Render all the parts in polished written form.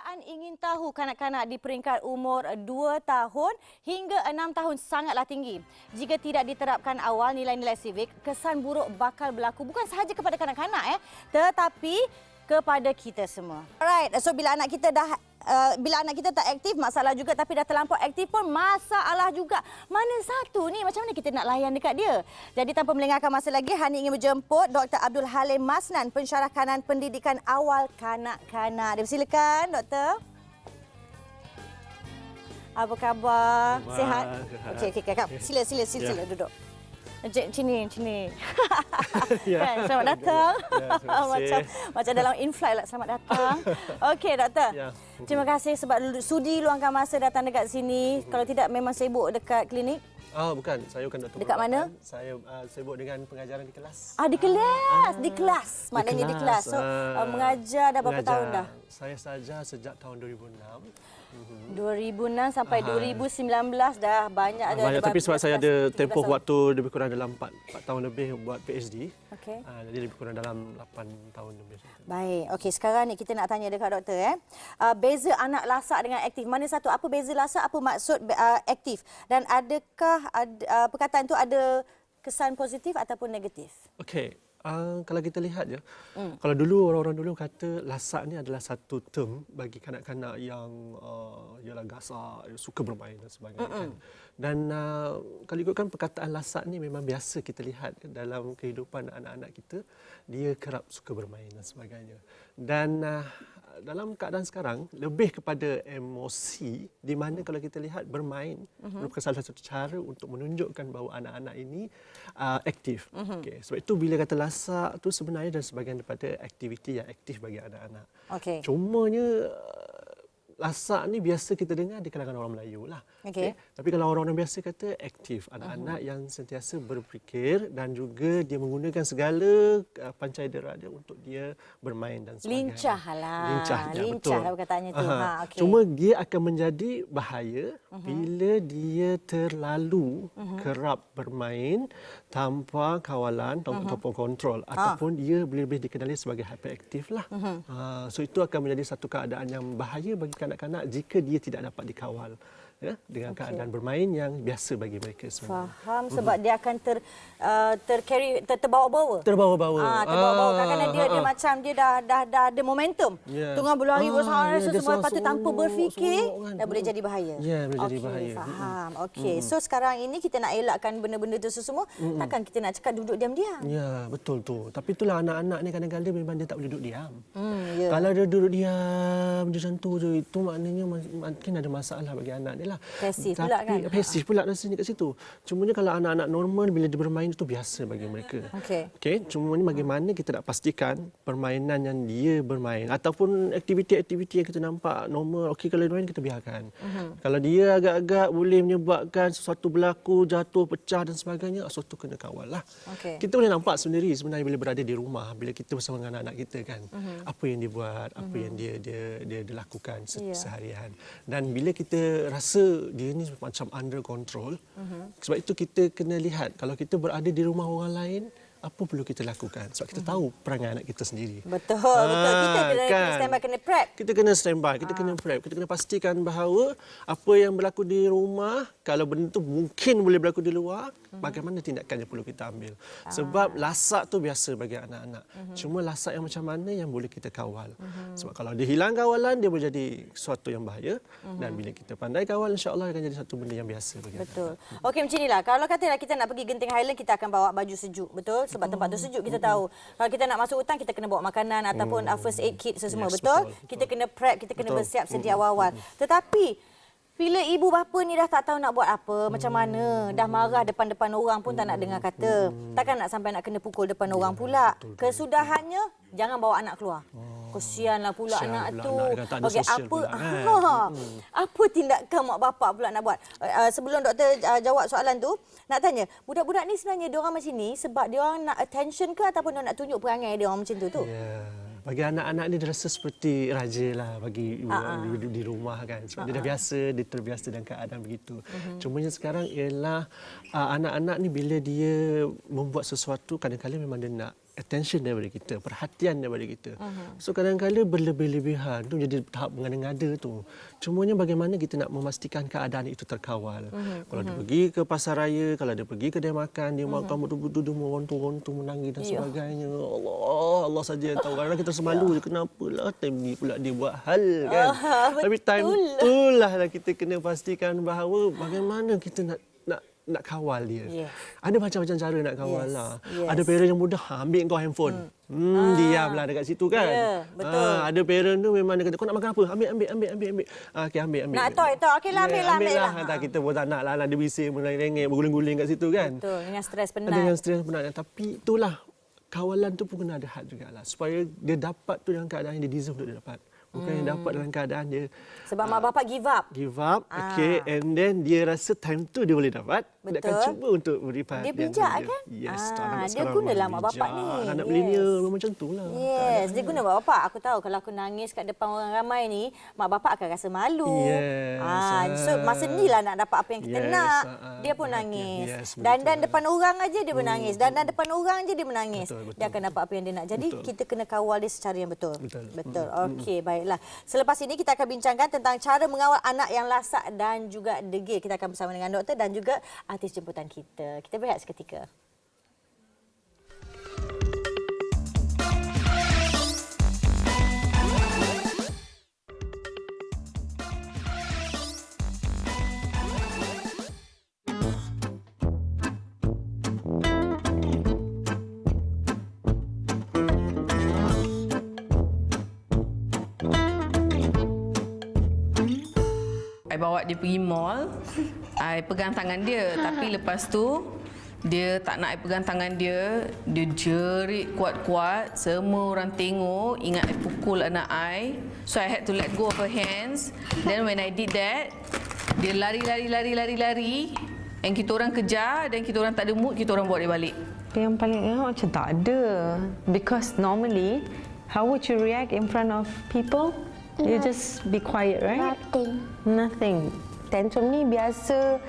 Perniagaan ingin tahu kanak-kanak di peringkat umur 2 tahun hingga 6 tahun sangatlah tinggi. Jika tidak diterapkan awal nilai-nilai civic, kesan buruk bakal berlaku bukan sahaja kepada kanak-kanak tetapi kepada kita semua. Alright, so bila anak kita tak aktif masalah juga, tapi dah terlampau aktif pun masalah juga. Mana satu ni, macam mana kita nak layan dekat dia? Jadi tanpa melengahkan masa lagi, Hani ingin menjemput Dr. Abdul Halim Masnan, pensyarah kanan pendidikan awal kanak-kanak. Dipersilakan, Doktor. Apa khabar? Sihat? Okey, sila duduk. Sini. Ya. Selamat datang. Ya, macam dalam in-flight lah. Selamat datang. Okey, Doktor. Ya, Terima kasih sebab sudi luangkan masa datang dekat sini. Kalau tidak, memang sibuk dekat klinik. Bukan. Saya bukan doktor. Dekat mana? Saya sibuk dengan pengajaran di kelas. Di kelas. Maknanya di kelas. So, mengajar dah berapa tahun dah? Saya saja sejak tahun 2006. 2006 sampai 2019 dah banyak. Banyak, tapi sebab saya ada tempoh waktu lebih kurang dalam 4 tahun lebih buat PhD. Okey. Jadi lebih kurang dalam 8 tahun lebih. Baik. Okey, sekarang ni kita nak tanya dekat doktor. Beza anak lasak dengan aktif. Mana satu? Apa beza lasak? Apa maksud aktif? Dan adakah perkataan itu ada kesan positif ataupun negatif? Okey. Kalau kita lihat je, kalau dulu orang-orang dulu kata lasak ni adalah satu term bagi kanak-kanak yang ialah gasak, suka bermain dan sebagainya. Kan? Dan kalau ikutkan perkataan lasak ni memang biasa kita lihat dalam kehidupan anak-anak kita, dia kerap suka bermain dan sebagainya. Dan dalam keadaan sekarang lebih kepada emosi, di mana kalau kita lihat bermain merupakan salah satu cara untuk menunjukkan bahawa anak-anak ini aktif. Okay. Sebab itu bila kata lasak tu sebenarnya dan sebahagian daripada aktiviti yang aktif bagi anak-anak. Okay. Cumanya lasak ni biasa kita dengar di kalangan orang Melayu lah. Okay. Tapi kalau orang-orang biasa kata aktif, anak-anak yang sentiasa berfikir dan juga dia menggunakan segala pancai dera dia untuk dia bermain dan sebagainya. Lincah betul. Lah perkataannya tu. Okay. Cuma dia akan menjadi bahaya bila dia terlalu kerap bermain tanpa kawalan ataupun kontrol, ataupun dia lebih dikenali sebagai hyperaktif lah. So itu akan menjadi satu keadaan yang bahaya bagi kanak-kanak jika dia tidak dapat dikawal dengan keadaan bermain yang biasa bagi mereka semua. Faham, sebab dia akan terbawa-bawa. Terbawa-bawa. Terbawa-bawa. Kadang-kadang dia macam dia dah ada momentum. Tengah berlari bersama semua, lepas tu tanpa berfikir dah boleh jadi bahaya. Ya, boleh jadi bahaya. Faham. Okey. So sekarang ini kita nak elakkan benda-benda itu semua, takkan kita nak cakap duduk diam-diam. Ya, betul tu. Tapi itulah anak-anak ni kadang-kadang memang dia tak boleh duduk diam. Kalau dia duduk diam macam tu je, itu maknanya mungkin ada masalah bagi anak ni lah. Pasif pula kan? Pasif pula rasanya kat situ. Cumanya kalau anak-anak normal bila dia bermain itu biasa bagi mereka. Okey. Cumanya bagaimana kita nak pastikan permainan yang dia bermain ataupun aktiviti-aktiviti yang kita nampak normal, okey kalau dia main kita biarkan. Kalau dia agak-agak boleh menyebabkan sesuatu berlaku, jatuh, pecah dan sebagainya, sesuatu kena kawal lah. Kita boleh nampak sendiri sebenarnya bila berada di rumah, bila kita bersama dengan anak-anak kita kan, apa yang dia buat, apa yang dia lakukan seharian. Dan bila kita rasa dia ni macam under control, sebab itu kita kena lihat kalau kita berada di rumah orang lain, apa perlu kita lakukan? Sebab kita tahu perangai anak kita sendiri. Betul. Kita kena standby, kena prep. Kita kena standby, kita kena prep. Kita kena pastikan bahawa apa yang berlaku di rumah, kalau benda itu mungkin boleh berlaku di luar, bagaimana tindakan yang perlu kita ambil. Sebab lasak tu biasa bagi anak-anak. Cuma lasak yang macam mana yang boleh kita kawal. Sebab kalau dia hilang kawalan, dia boleh jadi sesuatu yang bahaya. Dan bila kita pandai kawal, insya-Allah akan jadi satu benda yang biasa bagi anak. Betul. Okey, macam inilah. Kalau katalah kita nak pergi Genting Highland, kita akan bawa baju sejuk. Betul? Sebab tempat tu sejuk, kita tahu. Kalau kita nak masuk hutan, kita kena bawa makanan ataupun first aid kit semua. Betul? Kita kena prep, kita kena bersiap sedia awal-awal. Tetapi bila ibu bapa ni dah tak tahu nak buat apa, macam mana, dah marah depan-depan orang pun tak nak dengar kata. Takkan nak sampai nak kena pukul depan orang pula. Kesudahannya, jangan bawa anak keluar. Kesianlah pula anak tu. Okey, apa tindakan mak bapak pula nak buat? Sebelum doktor jawab soalan tu, nak tanya, budak-budak ni sebenarnya dia orang macam ni sebab dia orang nak attention ke ataupun dia nak tunjuk perangai dia orang macam tu? Bagi anak-anak ni dia rasa seperti raja lah bagi di rumah kan. Sebab dia dah biasa, dia terbiasa dengan keadaan begitu. Cumanya sekarang ialah anak-anak ni bila dia membuat sesuatu, kadang-kadang memang dia nak attention daripada kita, perhatian daripada kita. So kadang-kadang berlebih-lebihan tu jadi tahap mengada-ngada tu. Cumanya bagaimana kita nak memastikan keadaan itu terkawal. Kalau dia pergi ke pasar raya, kalau dia pergi kedai makan, dia makan betul-betul merontu-rontu, menangis dan sebagainya. Allah saja yang tahu. Kadang-kadang kita semalu je, kenapalah time ni pula dia buat hal kan. Tapi time itulah kita kena pastikan bahawa bagaimana kita nak kawal dia. Ada macam-macam cara nak kawal lah. Ada parent yang mudah, ambil kau handphone. Diamlah dekat situ kan. Betul. Ada parent tu memang dia kata, kau nak makan apa? Ambil. Okey, ambil. Nak toy. Okeylah, ambil lah. Kita pun tak nak lah. Dia bising, merengek, berguling-guling kat situ kan. Betul, dengan stres penat. Dengan stres penat. Tapi itulah, kawalan tu pun kena ada had jugalah. Supaya dia dapat tu dalam keadaan yang dia deserve untuk dia dapat. Bukan yang dapat dalam keadaan dia. Sebab mak bapak give up. Okey. And then dia rasa time tu dia boleh dapat. Betul. Dia akan cuba untuk beri perhatian. Dia bijak kan? Yes. Dia gunalah mak bapak ni. Anak milenial memang macam tu lah. Yes, dia guna mak bapak. Aku tahu kalau aku nangis kat depan orang ramai ni, mak bapak akan rasa malu. Yes. So masa ni lah nak dapat apa yang kita nak. Dia pun nangis. Yes, Dan depan orang aja dia menangis. Dan depan orang aja dia menangis. Betul. Dia akan dapat apa yang dia nak. Jadi kita kena kawal dia secara yang betul. Betul. Okey, baiklah. Selepas ini kita akan bincangkan tentang cara mengawal anak yang lasak dan juga degil. Kita akan bersama dengan doktor dan juga artis jemputan kita. Kita berehat seketika. I bawa dia pergi mall, I pegang tangan dia, tapi lepas tu dia tak nak I pegang tangan dia, dia jerit kuat-kuat, semua orang tengok, ingat I pukul anak I. So I had to let go of her hands. Then when I did that, dia lari, and kita orang kejar dan kita orang tak ada mood, kita orang bawa dia balik. Yang paling macam tak ada. Because normally, how would you react in front of people? You just be quiet, right? Nothing. Tantrum ni biasa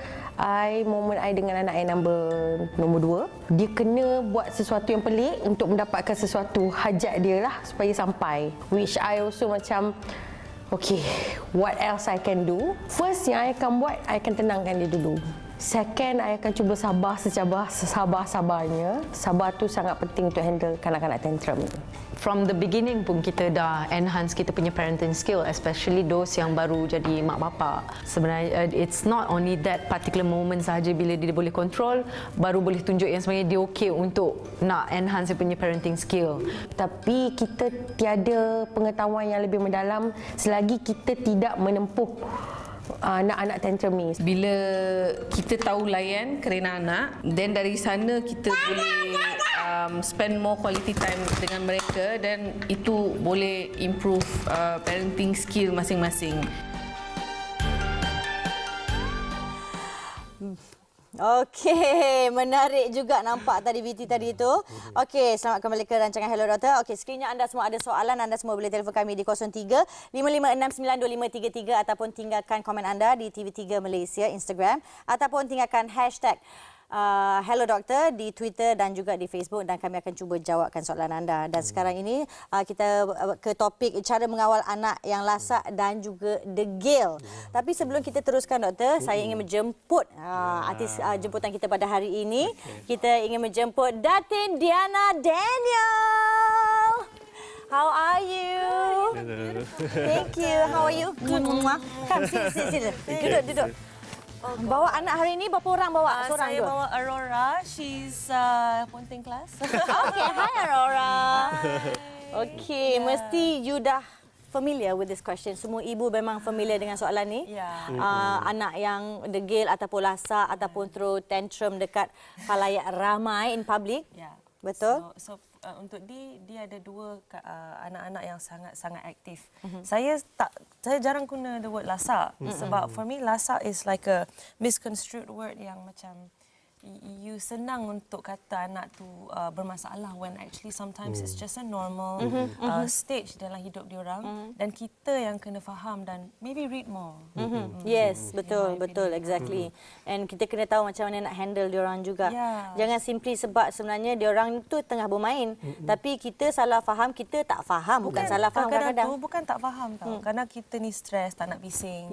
momen I dengan anak I nombor 2. Dia kena buat sesuatu yang pelik untuk mendapatkan sesuatu hajat dia lah supaya sampai. Which I also macam, okay, what else I can do? First yang I akan buat, I akan tenangkan dia dulu. Second, I akan cuba sabar-sabarnya. Sabar tu sangat penting untuk handle kanak-kanak tantrum ni. From the beginning pun kita dah enhance kita punya parenting skill, especially those yang baru jadi mak bapak. Sebenarnya it's not only that particular moment sahaja bila dia boleh control, baru boleh tunjuk yang sebenarnya dia okey untuk nak enhance dia punya parenting skill. Tapi kita tiada pengetahuan yang lebih mendalam selagi kita tidak menempuh anak-anak tantrum ni. Bila kita tahu layan kerana anak, then dari sana kita boleh spend more quality time dengan mereka dan itu boleh improve parenting skill masing-masing. Okey, menarik juga nampak tadi VT tadi itu. Okey, selamat kembali ke rancangan Hello Doktor. Okey, sekiranya anda semua ada soalan, anda semua boleh telefon kami di 03 55692533 ataupun tinggalkan komen anda di TV3 Malaysia Instagram ataupun tinggalkan hashtag Hello Doktor di Twitter dan juga di Facebook dan kami akan cuba jawabkan soalan anda. Dan sekarang ini kita ke topik cara mengawal anak yang lasak dan juga degil. Tapi sebelum kita teruskan doktor, saya ingin menjemput artis jemputan kita pada hari ini. Kita ingin menjemput Datin Diana Daniel. How are you? Thank you. How are you? Come, sini. Duduk. Bawa anak hari ini berapa orang bawa? Seorang saya dua? bawa Aurora. She's Ponting class. Okay, hi Aurora. Okay, mesti you dah familiar with this question. Semua ibu memang familiar dengan soalan ni. Yeah. Anak yang degil ataupun lasak ataupun throw tantrum dekat khalayak ramai in public. Yeah. Betul? So untuk dia ada dua anak-anak yang sangat aktif. Saya jarang guna the word lasak sebab for me lasak is like a misconstrued word yang macam you senang untuk kata anak tu bermasalah when actually sometimes it's just a normal stage dalam hidup diorang dan kita yang kena faham dan maybe read more. Yes, betul, exactly. And kita kena tahu macam mana nak handle diorang juga. Jangan simply sebab sebenarnya diorang tu tengah bermain, tapi kita salah faham, kita tak faham, bukan salah faham kadang-kadang. Bukan tak faham tau. Kerana kita ni stres, tak nak bising.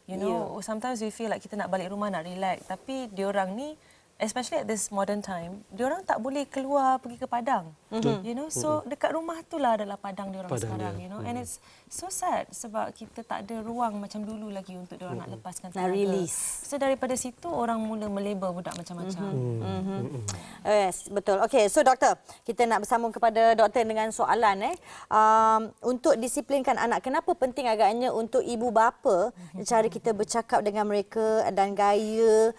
You know, sometimes we feel like kita nak balik rumah nak relax, tapi diorang ni especially at this modern time, diorang tak boleh keluar pergi ke padang. You know, so dekat rumah itulah adalah padang diorang sekarang, you know. And it's so sad sebab kita tak ada ruang macam dulu lagi untuk diorang nak lepaskan tenaga. Nak release. So daripada situ orang mula melabel budak macam-macam. Yes, betul. Okey, so doktor, kita nak bersambung kepada doktor dengan soalan untuk disiplinkan anak. Kenapa penting agaknya untuk ibu bapa cara kita bercakap dengan mereka dan gaya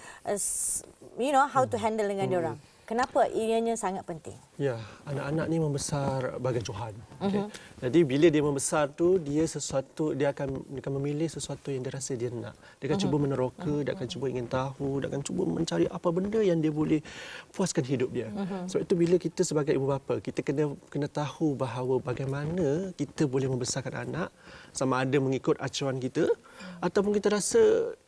you know how to handle dengan diorang. Kenapa ianya sangat penting? Ya, anak-anak ni membesar bagai Tuhan. Okay. Jadi bila dia membesar tu, dia akan memilih sesuatu yang dia rasa dia nak. Dia akan cuba meneroka, dia akan cuba ingin tahu, dia akan cuba mencari apa benda yang dia boleh puaskan hidup dia. Sebab itu bila kita sebagai ibu bapa, kita kena tahu bahawa bagaimana kita boleh membesarkan anak sama ada mengikut acuan kita ataupun kita rasa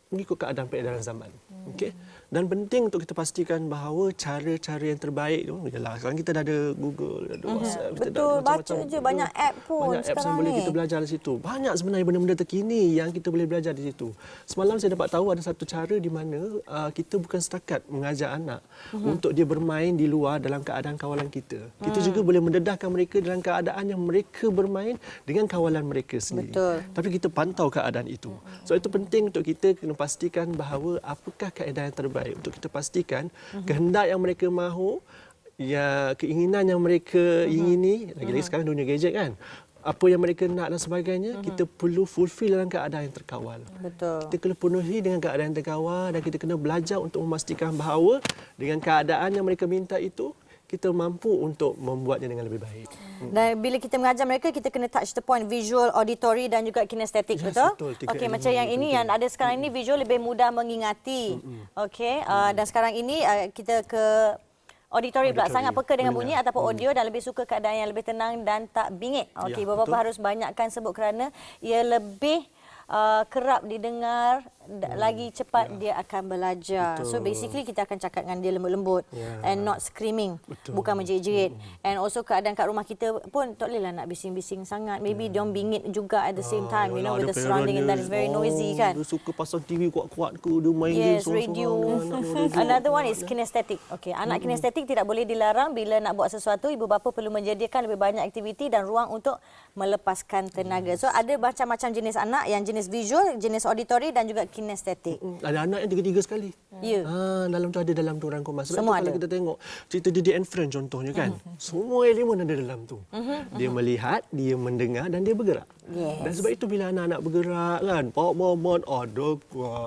mengikut keadaan peredaran zaman. Okey. Dan penting untuk kita pastikan bahawa cara-cara yang terbaik tu ialah sekarang kita dah ada Google, ada WhatsApp, kita dah ada baca je banyak app pun banyak apps yang boleh kita belajar di situ. Banyak sebenarnya benda-benda terkini yang kita boleh belajar di situ. Semalam saya dapat tahu ada satu cara di mana kita bukan setakat mengajar anak untuk dia bermain di luar dalam keadaan kawalan kita. Kita juga boleh mendedahkan mereka dalam keadaan yang mereka bermain dengan kawalan mereka sendiri. Betul. Tapi kita pantau keadaan itu. So itu penting untuk kita kena pastikan bahawa apakah kaedah yang terbaik untuk kita pastikan kehendak yang mereka mahu, ya keinginan yang mereka ingini, lagi-lagi sekarang dunia gadget kan. Apa yang mereka nak dan sebagainya, kita perlu fulfill dalam keadaan yang terkawal. Betul. Kita kena penuhi dengan keadaan yang terkawal dan kita kena belajar untuk memastikan bahawa dengan keadaan yang mereka minta itu, kita mampu untuk membuatnya dengan lebih baik. Dan bila kita mengajar mereka, kita kena touch the point visual, auditory dan juga kinestetik, betul? Okey, macam yang ini yang ada sekarang ini, visual lebih mudah mengingati. Okey, dan sekarang ini kita ke auditory pula, sangat peka dengan bunyi ataupun audio dan lebih suka keadaan yang lebih tenang dan tak bingit. Okey, bapa harus banyakkan sebut kerana ia lebih kerap didengar, lagi cepat dia akan belajar. So basically kita akan cakap dengan dia lembut-lembut and not screaming. Bukan menjerit-jerit. And also keadaan kat rumah kita pun tak bolehlah nak bising-bising sangat. Maybe diorang bingit juga at the same time, you know, with the surrounding and that is very noisy kan. Dia suka pasang TV kuat-kuat ke, dia main game radio. Another one is kinestetik. Okay, anak kinestetik tidak boleh dilarang bila nak buat sesuatu, ibu bapa perlu menyediakan lebih banyak aktiviti dan ruang untuk melepaskan tenaga. So ada macam-macam jenis anak, yang jenis visual, jenis auditory dan juga kinestetik. Ada anak yang tiga-tiga sekali. Ya. Dalam tu ada dalam tu rangkuman. Sebab Semua tu kalau ada. kita tengok cerita Didi and Friends contohnya kan. Semua elemen ada dalam tu. Dia melihat, dia mendengar dan dia bergerak. Yes. Dan sebab itu bila anak-anak bergerak kan, Pak Mamat ada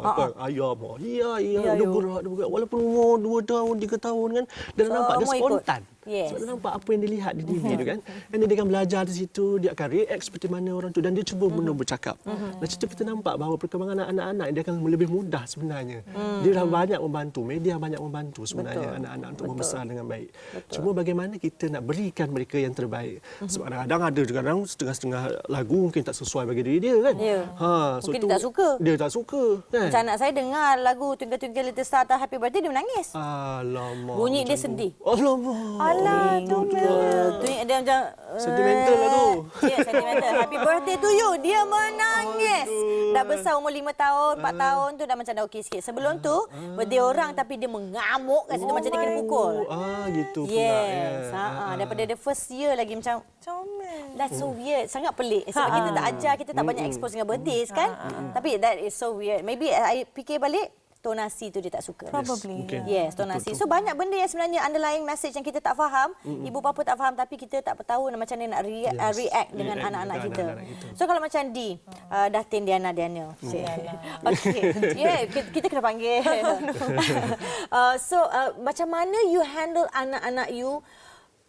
kan, ayah mah. Ya, dia bergerak. Walaupun umur 2 tahun, 3 tahun kan, dia nampak dia Semua ikut. spontan. Yes. Sebab dia nampak apa yang dia lihat di TV tu kan. Dan dia akan belajar di situ, dia akan react seperti mana orang tu dan dia cuba mula bercakap. Dan situ kita nampak bahawa perkembangan anak-anak dia akan lebih mudah sebenarnya. Dia dah banyak membantu, media banyak membantu sebenarnya anak-anak untuk membesar dengan baik. Cuma bagaimana kita nak berikan mereka yang terbaik. Sebab kadang-kadang ada kadang setengah-setengah lagu mungkin tak sesuai bagi diri dia kan. Ya. So Mungkin dia tak suka. Dia tak suka kan. Macam anak saya dengar lagu Twinkle Twinkle Little Star atau Happy Birthday, dia menangis. Alamak. Bunyi dia macam tu. sedih. Alamak. Alah, tu Dia macam Sentimental lah tu. Ya, sentimental. Happy birthday to you. Dia menangis. Dah besar umur 5 tahun, 4 tahun tu dah macam dah okey sikit. Sebelum tu, birthday orang tapi dia mengamuk kat situ macam dia kena pukul. Gitu pula. Yes. Daripada the first year lagi macam that's so weird. Sangat pelik. Sebab kita tak ajar, kita tak banyak expose dengan birthdays kan. Tapi that is so weird. Maybe I fikir balik, tonasi tu dia tak suka. Probably. Yes, tonasi. So banyak benda yang sebenarnya underlying message yang kita tak faham, ibu bapa tak faham tapi kita tak tahu macam mana nak react dengan anak-anak kita. So kalau macam Datin Diana. Okey. Yeah, kita kena panggil. So macam mana you handle anak-anak you?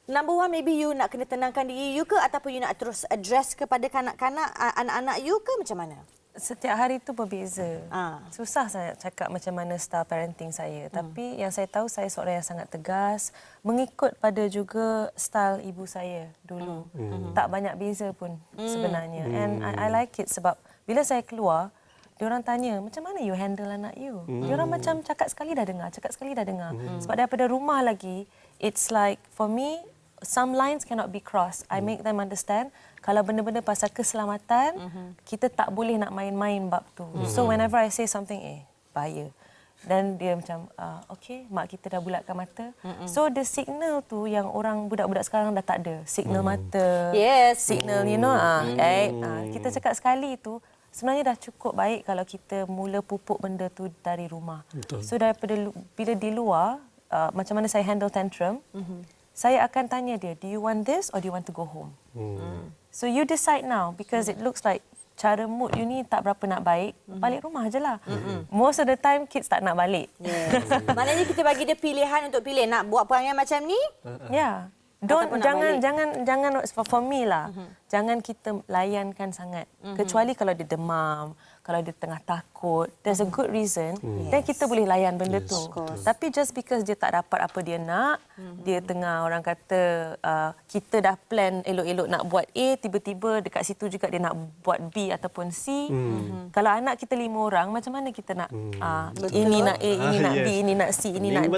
Number one, maybe you nak kena tenangkan diri you ke ataupun you nak terus address kepada kanak-kanak anak-anak you ke macam mana? Setiap hari tu berbeza. Ah. Susah saya cakap macam mana style parenting saya. Tapi yang saya tahu saya seorang yang sangat tegas, mengikut pada juga style ibu saya dulu. Tak banyak beza pun sebenarnya. And I like it sebab bila saya keluar, diorang tanya, macam mana you handle anak you? Diorang macam cakap sekali dah dengar, cakap sekali dah dengar. Sebab daripada rumah lagi, it's like for me, some lines cannot be crossed. I make them understand. Kalau benda-benda pasal keselamatan, kita tak boleh nak main-main bab tu. So whenever I say something, bahaya. Dan dia macam, okay, mak kita dah bulatkan mata. So the signal tu yang orang budak-budak sekarang dah tak ada. Signal mata, signal, you know, kita cakap sekali tu, sebenarnya dah cukup baik kalau kita mula pupuk benda tu dari rumah. Betul. So daripada bila di luar, macam mana saya handle tantrum, saya akan tanya dia, do you want this or do you want to go home? So you decide now because it looks like cara mood you ni tak berapa nak baik, balik rumah je lah. Most of the time kids tak nak balik. Maknanya kita bagi dia pilihan untuk pilih nak buat perangai macam ni. Yeah. Ataupun nak Jangan for me lah. Jangan kita layankan sangat. Kecuali kalau dia demam, kalau dia tengah takut, there's a good reason, then kita boleh layan benda tu. Tapi just because dia tak dapat apa dia nak, dia tengah orang kata kita dah plan elok-elok nak buat A, tiba-tiba dekat situ juga dia nak buat B ataupun C. Kalau anak kita 5 orang, macam mana kita nak ini nak A, ini nak B, ini nak C, ini nak D.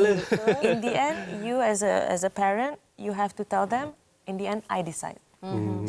In the end, you as a parent, you have to tell them, in the end, I decide.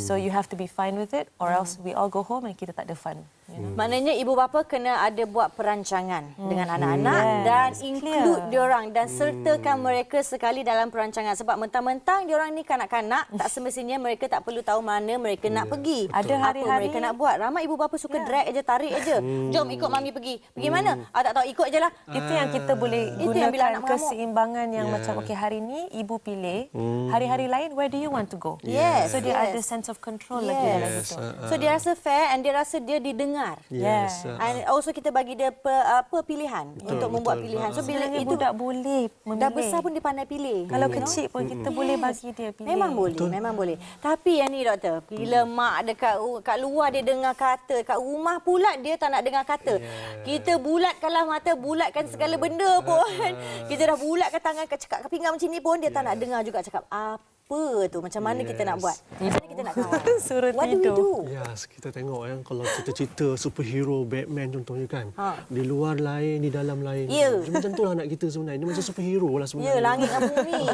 So you have to be fine with it or else we all go home and kita tak ada fun. You know? Maknanya ibu bapa kena ada buat perancangan dengan anak-anak dan include diorang dan sertakan mereka sekali dalam perancangan sebab mentang-mentang diorang ni kanak-kanak tak semestinya mereka tak perlu tahu mana mereka nak pergi. Ada hari-hari apa mereka nak buat. Ramai ibu bapa suka drag aja, tarik aja. Jom ikut mami pergi. Pergi mana? Tak tahu, ikut je lah. Itu yang kita boleh Itu yang bila gunakan anak mengamuk. keseimbangan yang macam okey hari ni ibu pilih, hari-hari lain where do you want to go? Yes. So dia ada sense of control lagi dalam itu. So dia rasa fair and dia rasa dia didengar. Yes. And also kita bagi dia pilihan untuk membuat pilihan. So bila Sebenarnya itu budak boleh memilih. dah besar pun dia pandai pilih. Kalau kecil pun kita boleh bagi dia pilih. Memang boleh, memang boleh. Tapi yang ni doktor, bila mak dekat kat luar dia dengar kata, kat rumah pula dia tak nak dengar kata. Kita bulatkanlah mata, bulatkan segala benda pun. Kita dah bulatkan tangan, cakap pinggang macam ni pun dia tak nak dengar juga cakap apa tu, macam mana kita nak buat. Macam mana kita nak kawal. Suruh What do we tidur. do? Yes, kita tengok yang kalau cerita-cerita superhero, Batman contohnya kan. Di luar lain, di dalam lain. Ya. Macam tu lah anak kita sebenarnya. Dia macam superhero lah Ya, sebenarnya. langit dan bumi.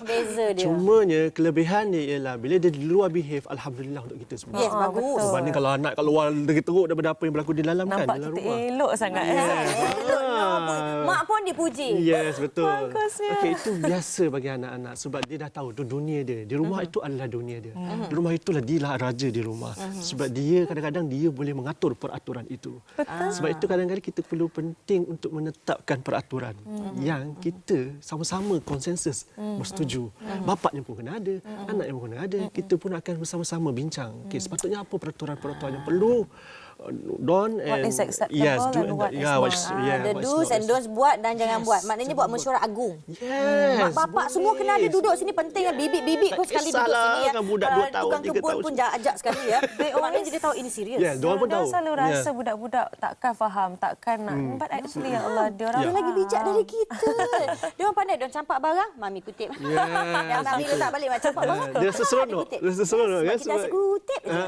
Beza dia. Cumanya kelebihan dia ialah bila dia di luar behave, alhamdulillah untuk kita semua. Yes, bagus. Berbanding kalau anak kat luar teruk daripada apa yang berlaku di dalam kan, Nampak dalam kita rumah. elok sangat. Elok, mak pun dipuji. Yes, betul. Bagusnya. Okey, itu biasa bagi anak-anak sebab dia dah tahu tu dunia dia. Di rumah itu adalah dunia dia. Di rumah itulah dialah raja di rumah. Sebab dia kadang-kadang dia boleh mengatur peraturan itu. Sebab itu kadang-kadang kita perlu penting untuk menetapkan peraturan yang kita sama-sama konsensus bersetuju. Bapaknya pun kena ada, anaknya pun kena ada. Kita pun akan bersama-sama bincang. Okey, sepatutnya apa peraturan-peraturan yang perlu Don What and is acceptable yes, do and what is The do's and don'ts buat dan jangan buat. Maknanya buat mesyuarat agung. Yes, Mak bapak semua kena ada duduk sini, penting. Bibik-bibik pun Tak sekali duduk kisahlah sini. kan budak 2 tahun, Tukang 3 kebun tahun. pun ajak sekali ya. Maknanya dia tahu ini serius. Ya, diorang pun tahu. Dia selalu rasa budak-budak takkan faham, takkan nak. But actually ya Allah, diorang Dia lagi bijak dari kita. Dia orang pandai. Dia campak barang, mami kutip. Yang nak bila tak balik, campak barang. Dia seseronok. Dia seseronok kan. Sebab kita asyik kutip je.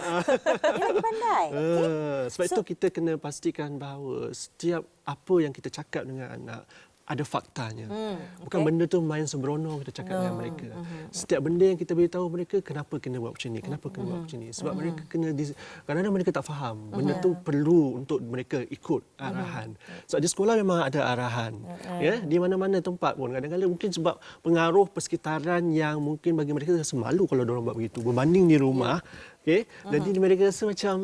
Dia lagi pandai. Sebab itu kita kena pastikan bahawa setiap apa yang kita cakap dengan anak ada faktanya. Bukan benda tu main sembrono kita cakap dengan mereka. Setiap benda yang kita beritahu mereka, kenapa kena buat macam ni, kenapa kena buat macam ni. Sebab mereka kena, kadang-kadang mereka tak faham. Benda tu perlu untuk mereka ikut arahan. Sebab di sekolah memang ada arahan. Ya, di mana-mana tempat pun. Kadang-kadang mungkin sebab pengaruh persekitaran yang mungkin bagi mereka rasa malu kalau diorang buat begitu. Berbanding di rumah, okey, jadi mereka rasa macam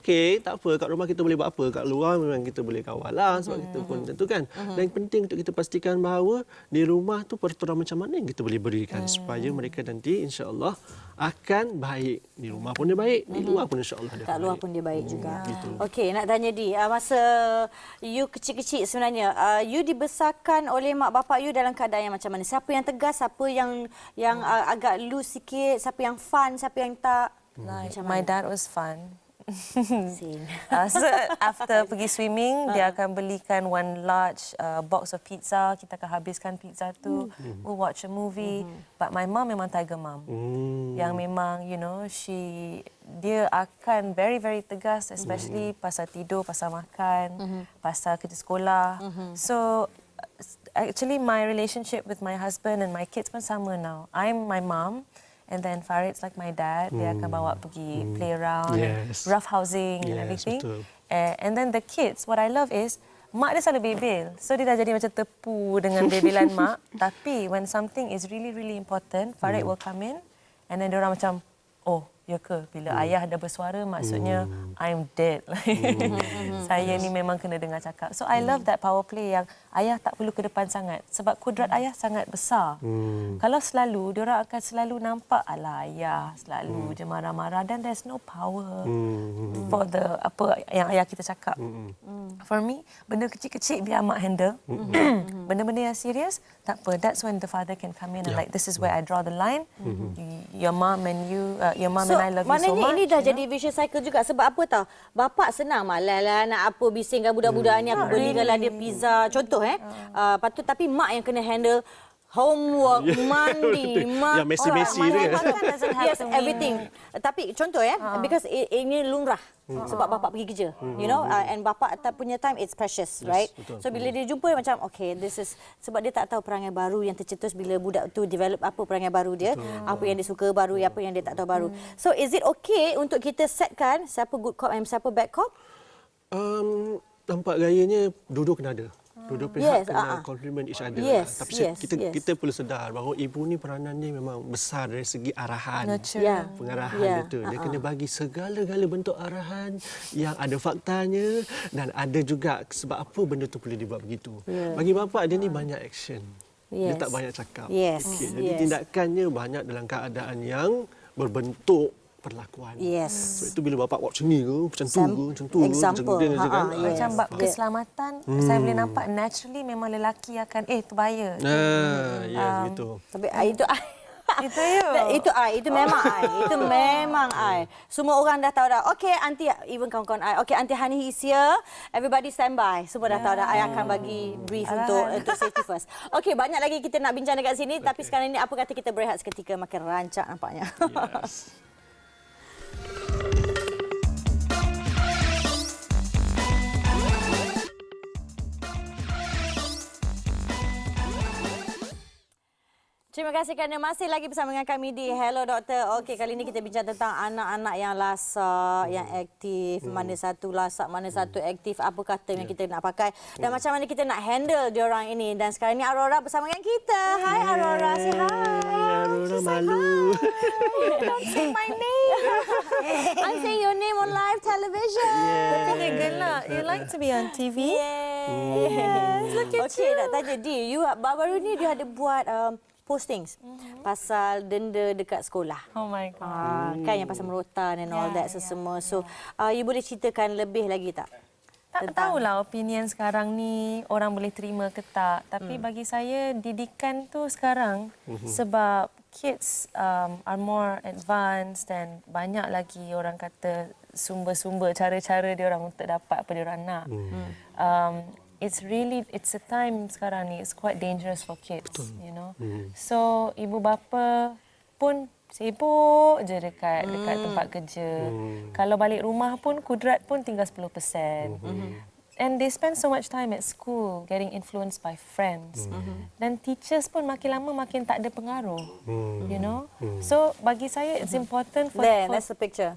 okey, tak apa, kat rumah kita boleh buat apa, kat luar memang kita boleh kawal lah sebab kita pun tentu kan. Dan yang penting untuk kita pastikan bahawa di rumah tu peraturan macam mana yang kita boleh berikan supaya mereka nanti insya-Allah akan baik. Di rumah pun dia baik, di luar pun insya-Allah dia Kat akan luar baik. pun dia baik juga. Gitu. Okey, nak tanya Di, masa you kecil-kecil sebenarnya, you dibesarkan oleh mak bapak you dalam keadaan yang macam mana? Siapa yang tegas, siapa yang agak loose sikit, siapa yang fun, siapa yang tak? Like, Macam my mana? dad was fun. So after pergi swimming, dia akan belikan one large box of pizza. Kita akan habiskan pizza tu. We'll watch a movie. But my mom memang tiger mom. Yang memang, you know, dia akan very, very tegas, especially pasal tidur, pasal makan, pasal kerja sekolah. So actually my relationship with my husband and my kids pun sama now. I'm my mom. And then Farid's like my dad. Dia akan bawa pergi play around, rough housing and everything. And then the kids, what I love is, mak dia selalu bebel. So dia dah jadi macam tepu dengan bebelan mak. Tapi when something is really, really important, Farid will come in. And then dia orang macam, oh, ya ke? Bila ayah dah bersuara, maksudnya I'm dead. Saya ni memang kena dengar cakap. So I love that power play yang ayah tak perlu ke depan sangat. Sebab kudrat ayah sangat besar. Kalau selalu, diorang akan selalu nampak, alah ayah selalu je marah-marah. Dan there's no power for the apa yang ayah kita cakap. For me, benda kecil-kecil biar mak handle. Benda-benda yang serius, tak apa. That's when the father can come in and like, this is where I draw the line. Your mom and you, your mom and I love you so much. Maknanya ini dah jadi vicious cycle juga. Sebab apa tahu? Bapak senang malah lah nak apa bisingkan budak-budak ni, aku belikanlah dia pizza. Contoh patut, tapi mak yang kena handle homework, mandi, makan. Yang messy-messy tu. Yes, everything. Tapi contoh because ini lumrah. Sebab bapak pergi kerja, you know, and bapak tak punya time, it's precious, right? Betul. So bila dia jumpa, dia macam, okay, this is, sebab dia tak tahu perangai baru yang tercetus bila budak tu develop apa perangai baru dia, apa yang dia suka baru, apa yang dia tak tahu baru. So is it okay untuk kita setkan siapa good cop and siapa bad cop? Nampak gayanya dua-dua kena ada. Dua-dua pihak kena compliment each other. Tapi kita perlu sedar bahawa ibu ni peranan dia memang besar dari segi arahan. Pengarahan dia tu. Dia kena bagi segala-gala bentuk arahan yang ada faktanya dan ada juga sebab apa benda tu perlu dibuat begitu. Bagi bapa dia ni banyak action. Dia tak banyak cakap. Jadi tindakannya banyak dalam keadaan yang berbentuk perlakuan. Sebab itu bila bapak buat macam ni ke, macam tu ke, macam tu ke, macam dia kan. Macam bab keselamatan, saya boleh nampak naturally memang lelaki akan tu bahaya. Begitu. Tapi itu memang itu memang semua orang dah tahu dah. Okay, aunty, even kawan-kawan okay, aunty Hani is here, everybody stand by. Semua dah tahu dah. I akan bagi brief untuk safety first. Okay, banyak lagi kita nak bincang dekat sini, tapi sekarang ini apa kata kita berehat seketika, makin rancak nampaknya. Terima kasih kerana masih lagi bersama dengan kami di Hello Doktor. Okey, kali ini kita bincang tentang anak-anak yang lasak, yang aktif. Mana satu lasak, mana satu aktif, apa kata yang kita nak pakai dan macam mana kita nak handle diorang ini. Dan sekarang ini Aurora bersama dengan kita. Hai Aurora, say hi. Aurora malu. Don't say my name. I'm saying your name on live television. Dia gelak. You like to be on TV? Yes. Look at you. Nak tanya Di, you baru-baru ni dia ada buat postings pasal denda dekat sekolah. Oh my God. Kan yang pasal merotan and all that semua. So, you boleh ceritakan lebih lagi tak? Tak tahulah opinion sekarang ni orang boleh terima ke tak. Tapi bagi saya didikan tu sekarang sebab kids are more advanced dan banyak lagi orang kata sumber-sumber cara-cara dia orang untuk dapat apa dia orang nak. It's a time sekarang ni, it's quite dangerous for kids. You know. So ibu bapa pun sibuk je dekat tempat kerja. Kalau balik rumah pun kudrat pun tinggal 10%. And they spend so much time at school getting influenced by friends. Dan teachers pun makin lama makin tak ada pengaruh. You know. So bagi saya it's important for that's the picture.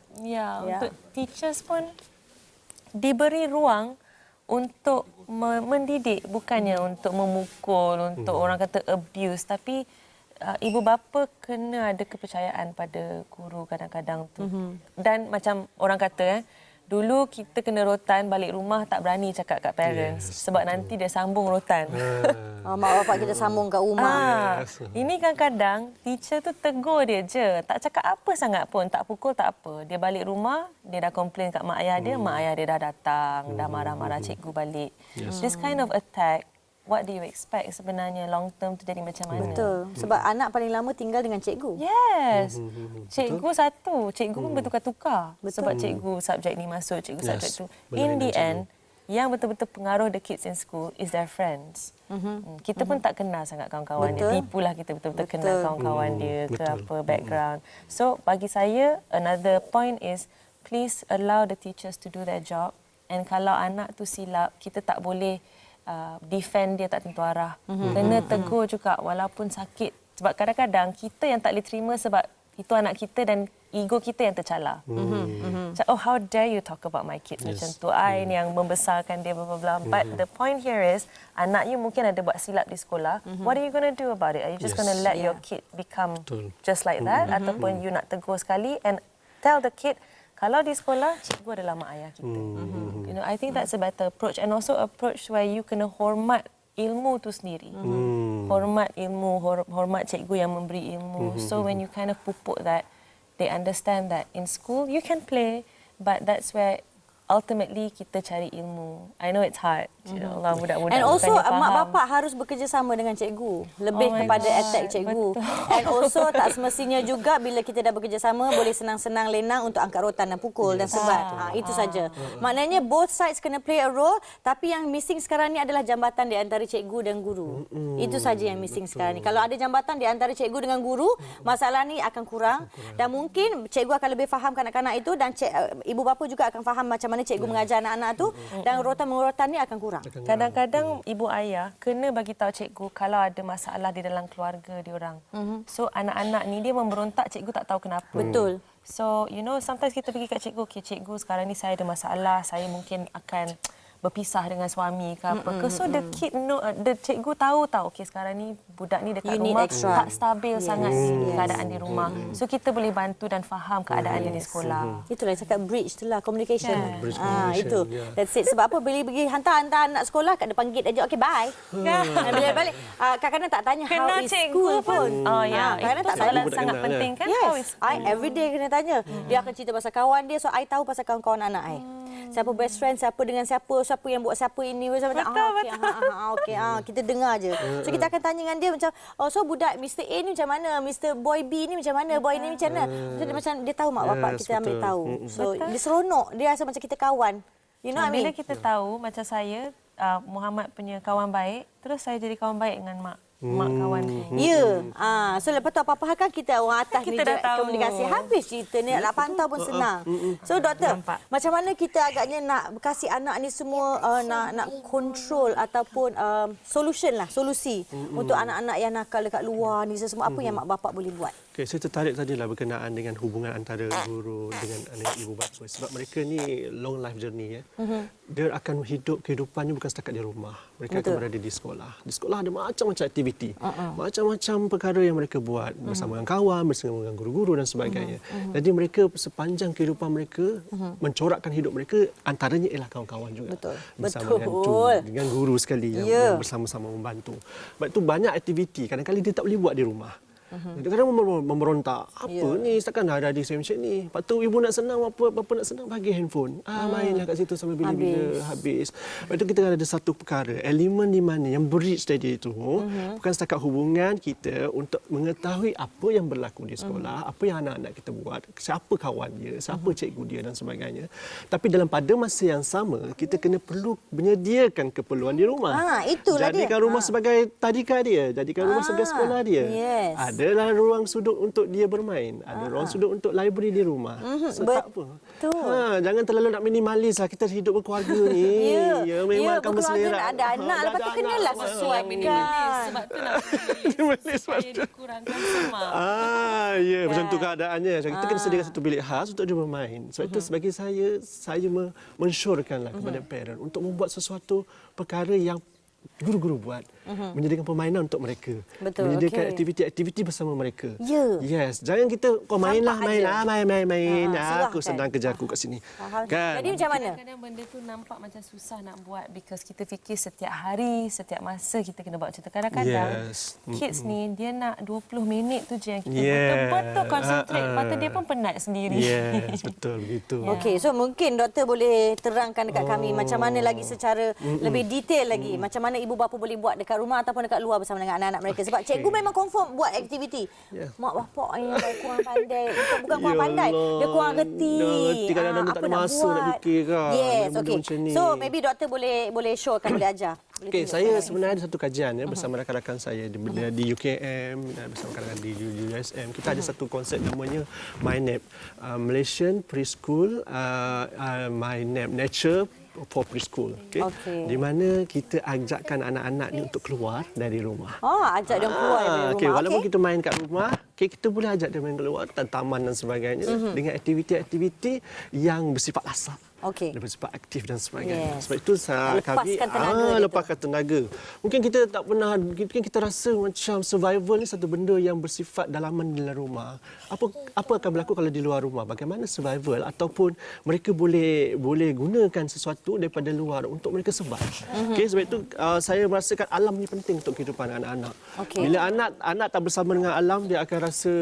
Untuk teachers pun diberi ruang untuk mendidik, bukannya untuk memukul, untuk orang kata abuse, tapi ibu bapa kena ada kepercayaan pada guru kadang-kadang tu. Dan macam orang kata dulu kita kena rotan balik rumah tak berani cakap kat parents sebab nanti dia sambung rotan. Mak bapak kita sambung kat rumah. Ini kadang-kadang teacher tu tegur dia je, tak cakap apa sangat pun, tak pukul tak apa. Dia balik rumah, dia dah komplain kat mak ayah dia dah datang, dah marah-marah cikgu balik. This kind of attack what do you expect sebenarnya long term tu jadi macam mana? Betul. Sebab anak paling lama tinggal dengan cikgu. Yes. Cikgu satu, cikgu pun bertukar-tukar. Sebab cikgu subjek ni masuk, cikgu subjek tu. In the end, yang betul-betul pengaruh the kids in school is their friends. Kita pun tak kenal sangat kawan-kawan dia. Tipulah kita betul-betul kenal kawan-kawan dia ke apa background. So bagi saya another point is please allow the teachers to do their job, and kalau anak tu silap kita tak boleh defend dia tak tentu arah. Kena tegur juga walaupun sakit. Sebab kadang-kadang kita yang tak boleh terima sebab itu anak kita dan ego kita yang tercela. Oh, how dare you talk about my kids macam tu. I ni yang membesarkan dia bla bla bla. But the point here is anak you mungkin ada buat silap di sekolah. What are you going to do about it? Are you just going to let your kid become just like that ataupun you nak tegur sekali and tell the kid kalau di sekolah cikgu adalah mak ayah kita. You know, I think that's a better approach, and also approach where you kena hormat ilmu tu sendiri. Hormat ilmu, hormat cikgu yang memberi ilmu. So when you kind of pupuk that, they understand that in school you can play, but that's where ultimately kita cari ilmu. I know it's hard. Allah, budak-budak And also bukannya faham. mak bapak harus bekerjasama dengan cikgu. Lebih kepada attack cikgu. And also tak semestinya juga bila kita dah bekerjasama boleh senang-senang lenang untuk angkat rotan dan pukul dan sebat. Itu saja. Maknanya both sides kena play a role, tapi yang missing sekarang ni adalah jambatan di antara cikgu dan guru. Itu saja yang missing sekarang ni. Kalau ada jambatan di antara cikgu dengan guru, masalah ni akan kurang dan mungkin cikgu akan lebih faham kanak-kanak itu dan ibu bapa juga akan faham macam mana cikgu mengajar anak-anak tu dan rotan-merotan ni akan kurang. Kadang-kadang ibu ayah kena bagi tahu cikgu kalau ada masalah di dalam keluarga diorang. So anak-anak ni dia memberontak, cikgu tak tahu kenapa. Betul. So you know sometimes kita pergi kat cikgu, okay cikgu sekarang ni saya ada masalah, saya mungkin akan berpisah dengan suami ke apa ke. So the kid know, the cikgu tahu okay sekarang ni budak ni dekat rumah tak stabil sangat keadaan di rumah. So kita boleh bantu dan faham keadaan dia di sekolah. Itulah cakap bridge itulah communication. Itu. That's it. Sebab apa bila pergi hantar anak sekolah kat depan gate aja okay bye. Bila balik kadang-kadang tak tanya how is school pun. Kadang-kadang tak soalan sangat penting kan. Yes. I every day kena tanya. Dia akan cerita pasal kawan dia, so I tahu pasal kawan-kawan anak I. Siapa best friend, siapa dengan siapa yang buat siapa ini. Betul. Kita dengar je. So kita akan tanya dengan dia macam, so budak Mr. A ni macam mana? Mr. Boy B ni macam mana? Boy ni macam mana? So, dia macam dia tahu mak bapak kita ambil tahu. So dia seronok, dia rasa macam kita kawan. You know what I mean? Bila kita tahu macam saya Muhammad punya kawan baik, terus saya jadi kawan baik dengan mak kawan tu. Ya. So lepas tu apa-apa hal kan kita orang atas kita ni dah tahu. komunikasi habis cerita ni nak pantau pun senang. So doktor, macam mana kita agaknya nak kasih anak ni semua nak control ataupun solusi untuk anak-anak yang nakal dekat luar ni semua apa yang mak bapak boleh buat? Okay, saya tertarik tadilah berkenaan dengan hubungan antara guru dengan anak ibu bapa. Sebab mereka ni long life journey. Dia akan hidup kehidupannya bukan setakat di rumah. Mereka akan berada di sekolah. Di sekolah ada macam-macam aktiviti. Macam-macam perkara yang mereka buat bersama dengan kawan, bersama dengan guru-guru dan sebagainya. Jadi mereka sepanjang kehidupan mereka mencorakkan hidup mereka, antaranya ialah kawan-kawan juga. Bersama dengan guru sekali yang bersama-sama membantu. Sebab itu banyak aktiviti kadang-kadang dia tak boleh buat di rumah. Kadang-kadang memberontak. Apa ni? Takkan ada adik saya macam ni. Lepas tu ibu nak senang, bapa nak senang, bagi handphone. Mainlah kat situ sampai bila-bila habis. Lepas tu kita ada satu perkara, elemen di mana yang bridge tadi itu bukan setakat hubungan kita untuk mengetahui apa yang berlaku di sekolah, apa yang anak-anak kita buat, siapa kawan dia, siapa cikgu dia dan sebagainya. Tapi dalam pada masa yang sama, kita kena perlu menyediakan keperluan di rumah. Itulah jadikan dia. rumah sebagai tadika dia, jadikan rumah sebagai sekolah dia. Adalah ruang sudut untuk dia bermain. Ada ruang sudut untuk library di rumah. So, tak apa. Jangan terlalu nak minimalis lah. Kita hidup berkeluarga ni. Memang akan berselerak. Ada anak. Lepas tu kenalah sesuai minimalis. Sebab tu nak pilih supaya dikurangkan semak. Macam tu keadaannya. Kita kena sediakan satu bilik khas untuk dia bermain. Sebab itu sebagai saya mensyorkanlah kepada parent untuk membuat sesuatu perkara yang guru-guru buat, menyediakan permainan untuk mereka, menyediakan aktiviti-aktiviti bersama mereka. Yes, jangan kita main. Aku sedang kerja aku kat sini. Kan? Jadi macam mana? Kadang-kadang benda tu nampak macam susah nak buat because kita fikir setiap hari, setiap masa kita kena buat macam tu. Kadang-kadang kids ni dia nak 20 minit tu je yang kita betul-betul concentrate. Lepas tu dia pun penat sendiri. Yes, betul begitu. Okey, so mungkin doktor boleh terangkan dekat kami macam mana lagi secara lebih detail lagi, macam mana mana ibu bapa boleh buat dekat rumah ataupun dekat luar bersama dengan anak-anak mereka. Sebab cikgu memang confirm buat aktiviti. Mak bapak yang kurang pandai. Bukan kurang pandai, dia kurang reti. Kadang-kadang tak ada masa nak fikir kan. Yes, Benda-benda okey. macam ni. So maybe doktor boleh showkan, boleh ajar. Okey, saya sebenarnya ada satu kajian bersama rakan-rakan saya di UKM dan bersama rakan-rakan di USM. Kita ada satu konsep namanya MyNap, Malaysian Preschool MyNap, Nature for Preschool. Okay? Di mana kita ajakkan anak-anak ni untuk keluar dari rumah. Ajak dia keluar dari rumah. Okay, walaupun kita main kat rumah, kita boleh ajak dia main keluar, taman dan sebagainya dengan aktiviti-aktiviti yang bersifat asap. Dia bersifat aktif dan sebagainya. Sebab itu lepaskan tenaga. Mungkin kita tak pernah, mungkin kita rasa macam survival ni satu benda yang bersifat dalaman dalam rumah. Apa akan berlaku kalau di luar rumah? Bagaimana survival ataupun mereka boleh gunakan sesuatu daripada luar untuk mereka survive. Sebab itu saya merasakan alam ni penting untuk kehidupan anak-anak. Bila anak tak bersama dengan alam, dia akan rasa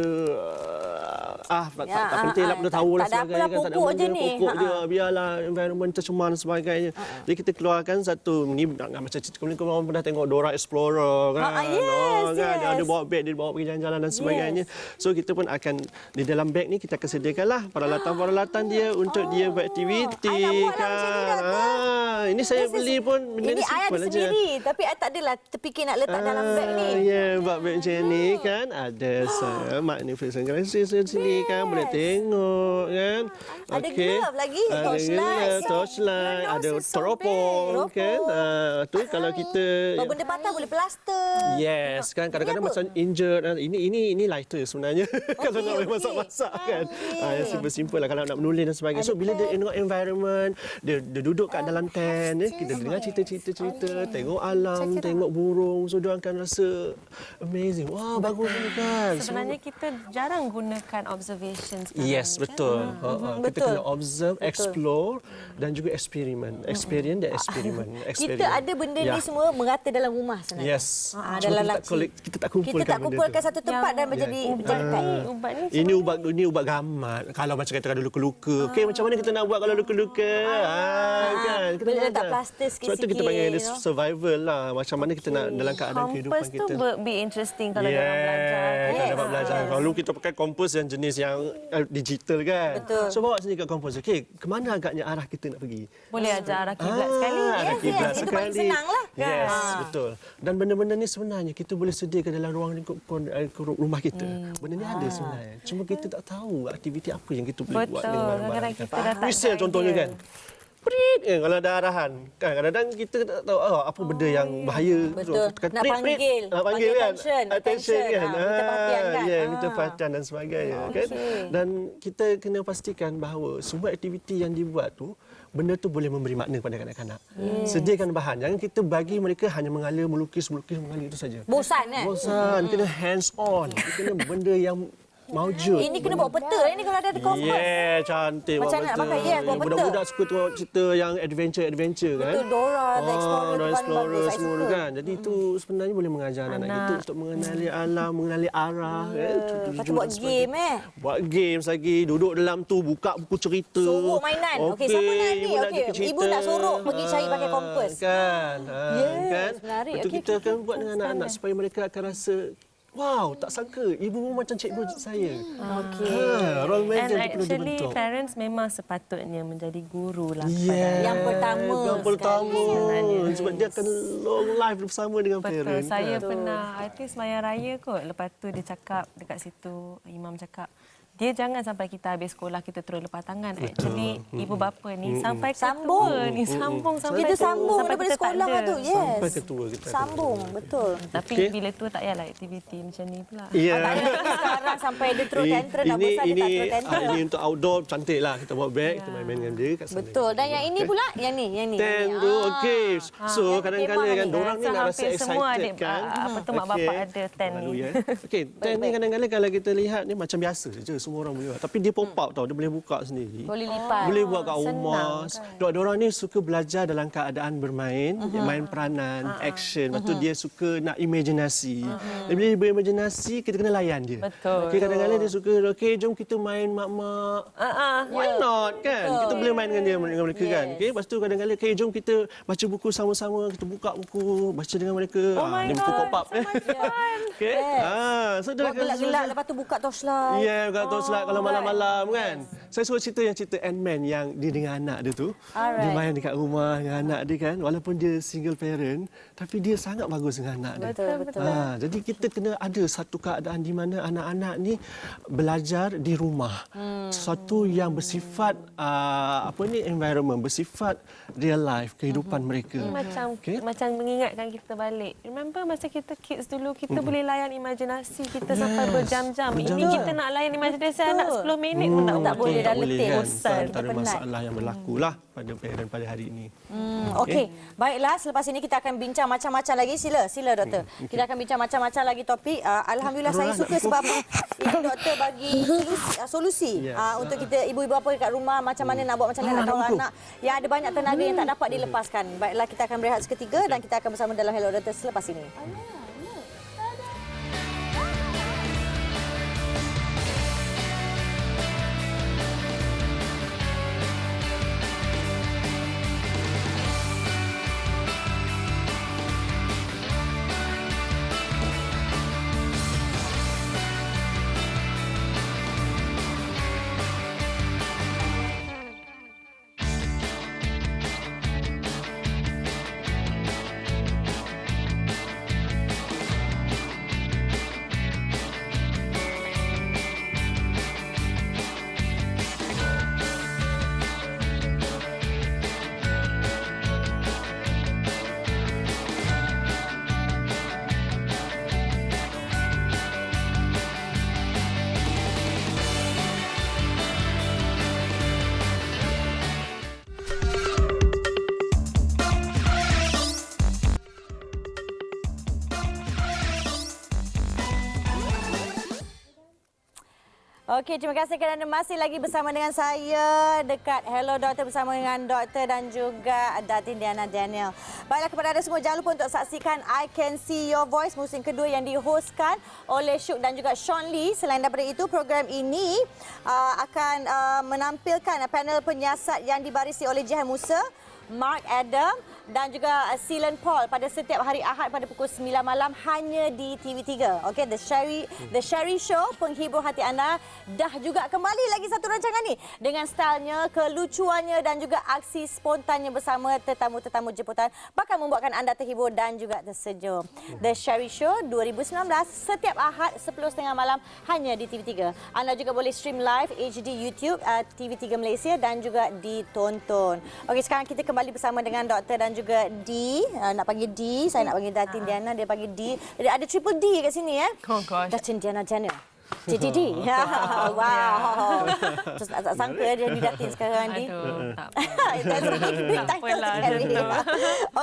tak penting lah, tahu lah sebagainya kan, tak ada benda, pokok je, biarlah environment tercemar dan sebagainya. Jadi kita keluarkan satu ni macam cerita kau orang pernah tengok Dora Explorer kan. Dia ada bawa beg, dia bawa pergi jalan-jalan dan sebagainya. So kita pun akan di dalam beg ni kita akan sediakanlah peralatan-peralatan dia untuk dia beraktiviti kan. Ini saya beli pun benda ni simple aja. Sendiri, tapi I tak adalah terfikir nak letak dalam beg ni. Buat beg macam ni kan. Ada magnificent glasses di sini kan, boleh tengok kan. Ada glove lagi, torchlight, ada teropong kan. Tu kalau kita benda patah boleh plaster. Yes kan, kadang-kadang macam injured. Ini lighter sebenarnya. Kalau nak masak-masak kan. Yang simple lah kalau nak menulis dan sebagainya. So bila dia tengok environment, dia duduk kat dalam tent, kita dengar cerita-cerita, tengok alam, tengok burung. So dia akan rasa amazing. Wah, bagus ni kan. Sebenarnya kita jarang gunakan observation sekarang. Yes, betul. Kita kena observe, explore dan juga eksperimen. Experience dan eksperimen. Kita ada benda ni semua merata dalam rumah sebenarnya. Yes. Dalam kita tak kumpulkan kita tak kumpulkan satu tempat dan menjadi ubat ni. Ini ubat gamat. Kalau macam kata luka-luka. Okey, macam mana kita nak buat kalau luka-luka? Kan. Kita boleh letak plaster sikit-sikit. Sebab tu kita panggil dia survival lah. Macam mana kita nak dalam keadaan kehidupan kita. Kompos tu be interesting kalau dia orang belajar. Dapat belajar. Kalau kita pakai kompos yang jenis yang digital kan. Betul. So bawa sendiri kat kompos. Okey, kemana agaknya arah kita nak pergi? Boleh ajar arah kiblat sekali. Arah kiblat Itu sekali. paling senang lah. Yes, betul. Dan benda-benda ni sebenarnya kita boleh sediakan dalam ruang lingkup rumah kita. Benda ni ada sebenarnya. Cuma kita tak tahu aktiviti apa yang kita boleh buat dengan barang-barang kita. Misal contohnya kan. Kalau ada arahan kan, kadang-kadang kita tak tahu apa benda yang bahaya. Betul. Nak panggil kan, attention kan, minta perhatian kan, minta perhatian dan sebagainya kan. Dan kita kena pastikan bahawa semua aktiviti yang dibuat tu benda tu boleh memberi makna kepada kanak-kanak. Sediakan bahan, jangan kita bagi mereka hanya mengalir, melukis mengalir itu saja. Bosan kena hands on, kena benda yang maujud. Ini kena bawa peta ni kalau ada kompos. Cantik. Macam nak pakai bawa peta. Budak-budak suka tengok cerita yang adventure kan. Betul, Dora the Explorer semua tu kan. Jadi itu sebenarnya boleh mengajar anak-anak kita untuk mengenali alam, mengenali arah. Lepas tu buat game Buat games lagi. Duduk dalam tu, buka buku cerita. Sorok mainan. Okey, siapa nak ni? Okey, ibu nak sorok pergi cari pakai kompos. Kan. Menarik. Betul, kita akan buat dengan anak-anak supaya mereka akan rasa wow, tak sangka ibu pun macam cikgu saya. Okey. Role model And perlu actually dibentuk. parents memang sepatutnya menjadi guru lah. Yang pertama. Sebab dia akan long life bersama dengan Betul. parents. Saya pernah, I think sembahyang raya kot. Lepas tu dia cakap dekat situ, imam cakap, dia jangan sampai kita habis sekolah kita terus lepas tangan. Actually ibu bapa ni sampai sambung ni sambung sampai kita sambung sampai daripada kita tak sekolah ada. tu. Yes. Sampai ketua kita. Sambung, betul. Tapi bila tu tak payahlah aktiviti macam ni pula. Ya. Tak ada sekarang sampai dia terus tantrum nak bosan dia tak terus tantrum. Ini untuk outdoor cantik lah. Kita bawa beg, kita main-main dengan dia kat sana. Betul. Dan yang ini pula, yang ni. Tent tu, okey. So kadang-kadang kan dorang ni nak rasa semua excited kan. apa tu mak bapak ada tent ni. Okey, tent ni kadang-kadang kalau kita lihat ni macam biasa saja. semua orang boleh buat. Tapi dia pop up tau, dia boleh buka sendiri. Boleh lipat. Boleh buat kat rumah. Diorang ni suka belajar dalam keadaan bermain, main peranan, action. Lepas tu dia suka nak imaginasi. Bila dia berimajinasi, kita kena layan dia. Betul. Okay, kadang-kadang dia suka, okay, jom kita main mak-mak. Why not, kan? Kita boleh main dengan mereka kan. Okay, lepas tu kadang-kadang, okay, jom kita baca buku sama-sama, kita buka buku, baca dengan mereka. Dia buku pop-up. Okay. So dia Buat gelap-gelap, lepas tu buka torchlight. Ya, buka torchlight kalau malam-malam kan. Saya suka cerita Ant-Man yang dia dengan anak dia tu. Dia main dekat rumah dengan anak dia kan. Walaupun dia single parent, tapi dia sangat bagus dengan anak dia. Betul. Jadi kita kena ada satu keadaan di mana anak-anak ni belajar di rumah. Sesuatu yang bersifat environment, bersifat real life, kehidupan mereka. Macam mengingatkan kita balik. Remember masa kita kids dulu, kita boleh layan imajinasi kita sampai berjam-jam. Ini kita nak layan imajinasi anak 10 minit pun tak boleh. dah boleh letih. kan. Bosan, Antara penat. masalah yang berlaku lah pada parent pada hari ini. Okey, baiklah, selepas ini kita akan bincang macam-macam lagi. Sila doktor. Kita akan bincang macam-macam lagi topik. Alhamdulillah saya suka sebab ini doktor bagi solusi untuk kita ibu-ibu bapa dekat rumah macam mana nak buat macam mana nak kawal anak yang ada banyak tenaga yang tak dapat dilepaskan. Baiklah, kita akan berehat seketika dan kita akan bersama dalam Hello Doktor selepas ini. Okey, terima kasih kerana masih lagi bersama dengan saya dekat Hello Doktor bersama dengan doktor dan juga Datin Diana Daniel. Baiklah, kepada anda semua, jangan lupa untuk saksikan I Can See Your Voice musim kedua yang dihostkan oleh Syuk dan juga Sean Lee. Selain daripada itu, program ini akan menampilkan panel penyiasat yang dibarisi oleh Jihan Musa, Mark Adam dan juga Silen Paul pada setiap hari Ahad pada pukul 9 malam hanya di TV3. Okey, The Sherry Show, penghibur hati anda, dah juga kembali lagi satu rancangan ni dengan stylenya, kelucuannya dan juga aksi spontannya bersama tetamu-tetamu jemputan bakal membuatkan anda terhibur dan juga tersenyum. The Sherry Show 2019 setiap Ahad 10.30 malam hanya di TV3. Anda juga boleh stream live HD YouTube TV3 Malaysia dan juga ditonton. Okey, sekarang kita kembali bersama dengan doktor dan juga D. Nak panggil D, saya nak panggil Datin Diana, dia panggil D. Ada triple D kat sini Oh gosh. Datin Diana Daniel. JDD. Wow. Terus tak sangka dia di Datin sekarang, D. Aduh, tak apalah.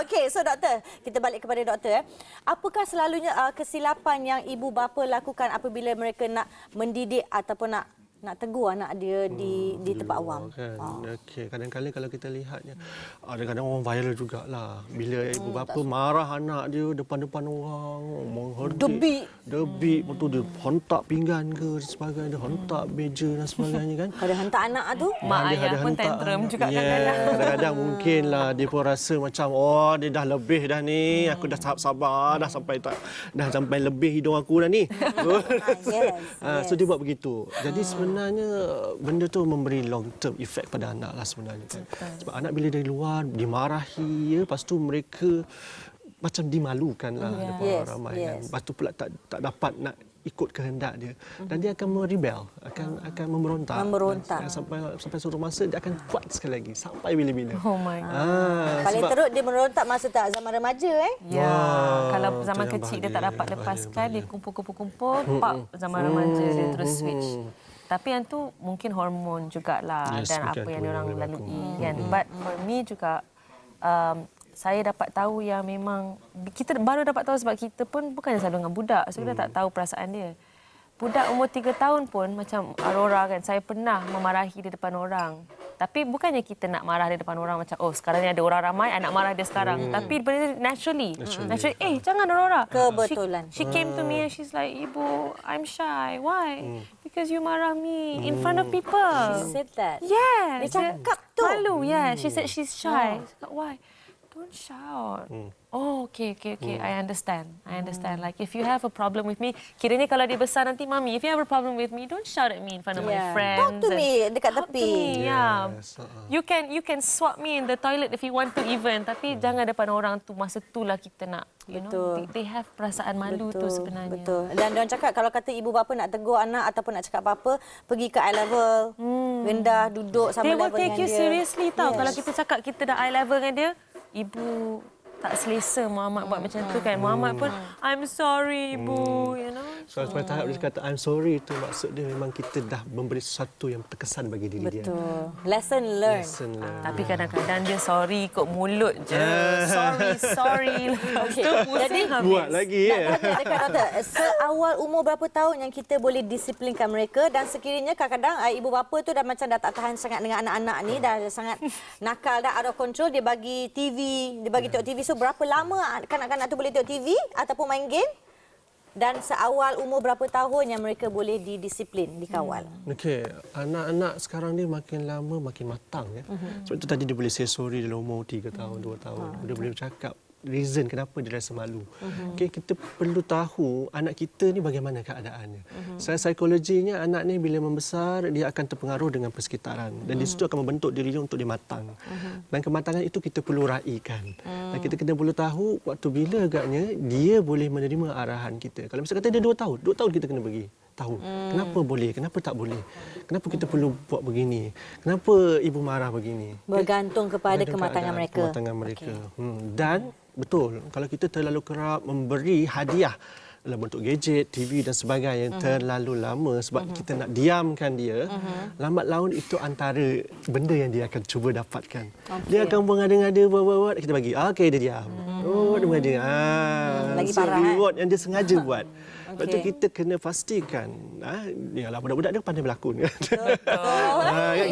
Okey, so doktor, kita balik kepada doktor. Apakah selalunya kesilapan yang ibu bapa lakukan apabila mereka nak mendidik ataupun nak tegur anak dia di tempat awam? Kan. Okey, kadang-kadang kalau kita lihatnya, kadang-kadang orang viral jugalah. Bila ibu bapa marah anak dia depan-depan orang, menghardik, debik, betul dia hentak pinggan ke dan sebagainya, dia hentak meja dan sebagainya kan. Ada hentak anak tu, Mak dia ayah ada pun hentak tantrum anak. juga kadang-kadang. Kadang-kadang mungkinlah dia pun rasa macam dia dah lebih dah ni, aku dah sabar dah sampai lebih hidung aku dah ni. So dia buat begitu. Jadi sebenarnya benda tu memberi long term effect pada anak lah sebenarnya kan. Sebab anak bila dari luar dimarahi, lepas tu mereka macam dimalukan lah depan ramai kan. Lepas tu pula tak dapat nak ikut kehendak dia dan dia akan merebel, akan memberontak. Sampai suatu masa dia akan kuat sekali lagi sampai bila-bila. Oh my God. Paling teruk dia merontak masa zaman remaja Ya, kalau zaman kecil dia tak dapat lepaskan, dia kumpul-kumpul, zaman remaja dia terus switch. Tapi yang tu mungkin hormon jugalah dan apa yang diorang lalui kan. But for me juga saya dapat tahu yang memang kita baru dapat tahu sebab kita pun bukannya selalu dengan budak, so kita tak tahu perasaan dia. budak umur 3 tahun pun macam Aurora kan, saya pernah memarahi di depan orang. Tapi bukannya kita nak marah di depan orang macam, oh sekarang ni ada orang ramai, I nak marah dia sekarang. Tapi benda naturally. Jangan Aurora. Kebetulan. She came to me and she's like, Ibu, I'm shy. Why? Because you marah me in front of people. She said that. Yeah. Dia cakap tu. Malu, yeah. She said she's shy. Why? Don't shout. Oh, okay. I understand. Like, if you have a problem with me, kiranya kalau dia besar nanti, Mami, if you have a problem with me, don't shout at me in front of my friends. Talk to me dekat Talk to tepi. me, yeah. You can swap me in the toilet if you want to even. Tapi jangan depan orang tu, masa itulah kita nak. You know, they have perasaan malu tu sebenarnya. Betul. Dan diorang cakap kalau kata ibu bapa nak tegur anak ataupun nak cakap apa-apa, pergi ke eye level, rendah, duduk sama They level will take you dengan dia. seriously tau. Kalau kita cakap kita dah eye level dengan dia, ibu tak selesa Muhammad buat macam tu kan. Muhammad pun, I'm sorry ibu, you know. So sampai tahap dia kata I'm sorry tu maksud dia memang kita dah memberi sesuatu yang terkesan bagi diri dia. Betul. Lesson learned. Tapi kadang-kadang dia sorry ikut mulut je. Sorry. Okey. Jadi Buat lagi ya. Nak tanya dekat doktor, seawal umur berapa tahun yang kita boleh disiplinkan mereka dan sekiranya kadang-kadang ibu bapa tu dah macam dah tak tahan sangat dengan anak-anak ni, dah sangat nakal, dah out of control, dia bagi TV, dia bagi tengok TV. So berapa lama kanak-kanak tu boleh tengok TV ataupun main game? Dan seawal umur berapa tahun yang mereka boleh didisiplin, dikawal? Okey, anak-anak sekarang ni makin lama makin matang ya. Sebab itu tadi dia boleh say sorry dalam umur 3 tahun, 2 tahun. Dia boleh bercakap reason kenapa dia rasa malu. Okey, kita perlu tahu anak kita ni bagaimana keadaannya. Psikologinya anak ni bila membesar dia akan terpengaruh dengan persekitaran dan di situ akan membentuk diri dia untuk dia matang. Dan kematangan itu kita perlu raikan. Dan kita kena perlu tahu waktu bila agaknya dia boleh menerima arahan kita. Kalau misalnya kata dia 2 tahun, 2 tahun kita kena bagi tahu kenapa boleh, kenapa tak boleh, kenapa kita perlu buat begini, kenapa ibu marah begini. Bergantung kepada kematangan mereka. Kematangan mereka. Dan betul, kalau kita terlalu kerap memberi hadiah dalam bentuk gadget, TV dan sebagainya yang terlalu lama sebab kita nak diamkan dia, lambat laun itu antara benda yang dia akan cuba dapatkan. Dia akan mengada-ngada, buat-buat, kita bagi. Okey, dia diam. Oh, dia mengada. Lagi So, parah, reward yang dia sengaja buat. Lepas tu kita kena pastikan, yalah budak-budak dia pandai berlakon kan.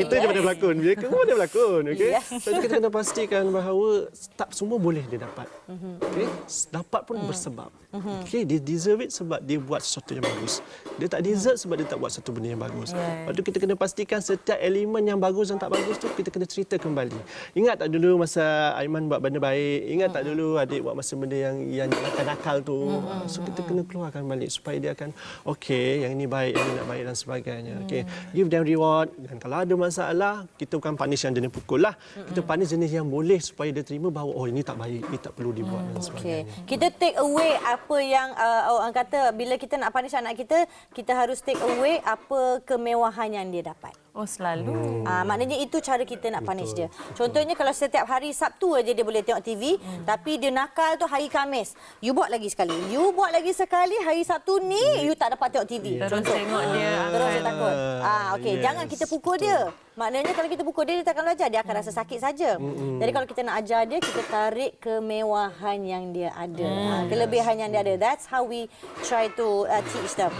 Kita je pandai berlakon, mereka pun pandai berlakon, okey. Lepas tu kita kena pastikan bahawa tak semua boleh dia dapat. Okey, dapat pun bersebab. Okey, dia deserve it sebab dia buat sesuatu yang bagus. Dia tak deserve sebab dia tak buat satu benda yang bagus. Lepas tu kita kena pastikan setiap elemen yang bagus dan tak bagus tu kita kena cerita kembali. Ingat tak dulu masa Aiman buat benda baik? Ingat tak dulu adik buat masa benda yang nakal-nakal tu? So kita kena keluarkan balik supaya dia akan okey, yang ini baik, yang ini tak baik dan sebagainya. Okey, give them reward. Dan kalau ada masalah, kita bukan punish yang jenis pukul lah. Kita punish jenis yang boleh supaya dia terima bahawa oh ini tak baik, ini tak perlu dibuat dan sebagainya. Kita take away apa yang orang kata bila kita nak punish anak kita, kita harus take away apa kemewahan yang dia dapat. Oh, selalu. Maknanya itu cara kita nak punish dia. Contohnya kalau setiap hari Sabtu aja dia boleh tengok TV, tapi dia nakal tu hari Khamis. You buat lagi sekali. You buat lagi sekali hari Sabtu ni you tak dapat tengok TV. Terus tengok dia. Terus dia takut. Okey, jangan kita pukul dia. Maknanya kalau kita pukul dia, dia takkan belajar. Dia akan rasa sakit saja. Jadi kalau kita nak ajar dia, kita tarik kemewahan yang dia ada. Kelebihan yang dia ada. That's how we try to teach them.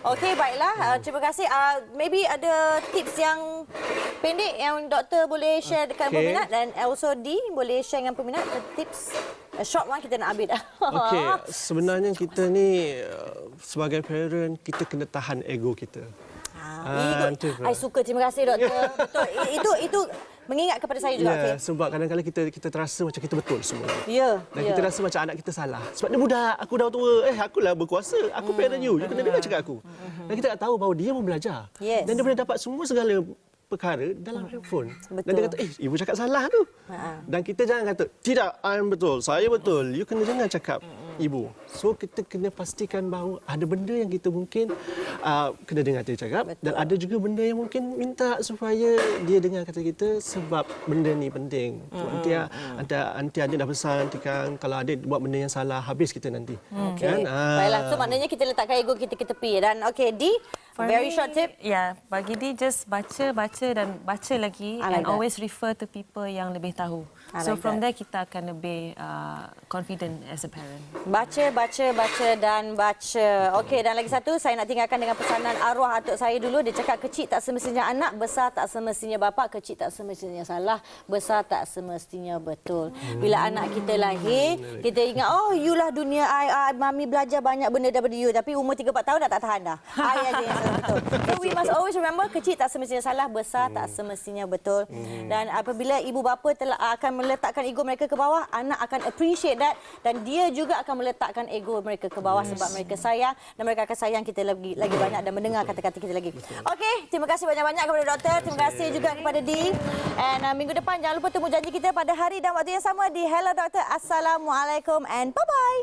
Okey, baiklah. Terima kasih. Maybe ada tips yang pendek yang doktor boleh share dengan peminat dan also D boleh share dengan peminat tips short one kita nak ambil dah. Okey, sebenarnya kita ni sebagai parent kita kena tahan ego kita. I suka, terima kasih doktor. Betul. Itu mengingat kepada saya juga. Ya, sebab kadang-kadang kita terasa macam kita betul semua. Ya. Dan kita rasa macam anak kita salah. Sebab dia budak, aku dah tua. Akulah berkuasa. Aku parent you. You kena dengar cakap aku. Dan kita tak tahu bahawa dia pun belajar. Yes. Dan dia boleh dapat semua segala perkara dalam handphone. Betul. Dan dia kata, ibu cakap salah tu. Dan kita jangan kata, tidak, I am betul, saya betul. You kena jangan cakap ibu. So kita kena pastikan bahawa ada benda yang kita mungkin kena dengar dia cakap. Betul. Dan ada juga benda yang mungkin minta supaya dia dengar kata kita sebab benda ni penting. Nanti adik dah besar, nanti kan kalau adik buat benda yang salah, habis kita nanti. Kan? Baiklah, so maknanya kita letakkan ego kita ke tepi. Dan okey, D, very short tip. Ya, bagi dia just baca dan baca lagi and always refer to people yang lebih tahu. So from there kita akan lebih confident as a parent. Baca dan baca. Okey, dan lagi satu saya nak tinggalkan dengan pesanan arwah atuk saya dulu. Dia cakap kecil tak semestinya anak, besar tak semestinya bapa, kecil tak semestinya salah, besar tak semestinya betul. Bila anak kita lahir, kita ingat you lah dunia mami belajar banyak benda daripada you, tapi umur 3-4 tahun dah tak tahan dah. I aja yang salah betul. So we must always remember kecil tak semestinya salah, besar tak semestinya betul. Dan apabila ibu bapa telah akan meletakkan ego mereka ke bawah, anak akan appreciate that dan dia juga akan meletakkan ego mereka ke bawah sebab mereka sayang dan mereka akan sayang kita lagi banyak dan mendengar kata-kata kita lagi. Okey, terima kasih banyak-banyak kepada doktor. Terima kasih juga kepada Dee. And minggu depan jangan lupa temu janji kita pada hari dan waktu yang sama di Hello Doctor. Assalamualaikum and bye-bye.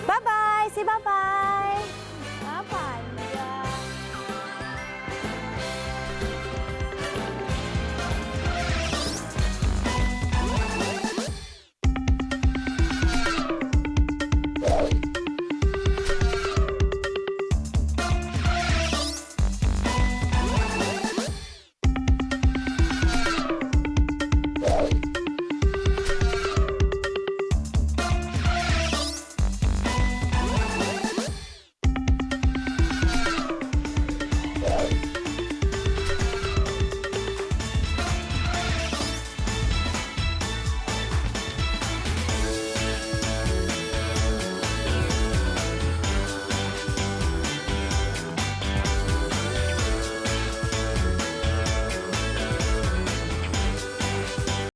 Bye-bye. Say bye-bye.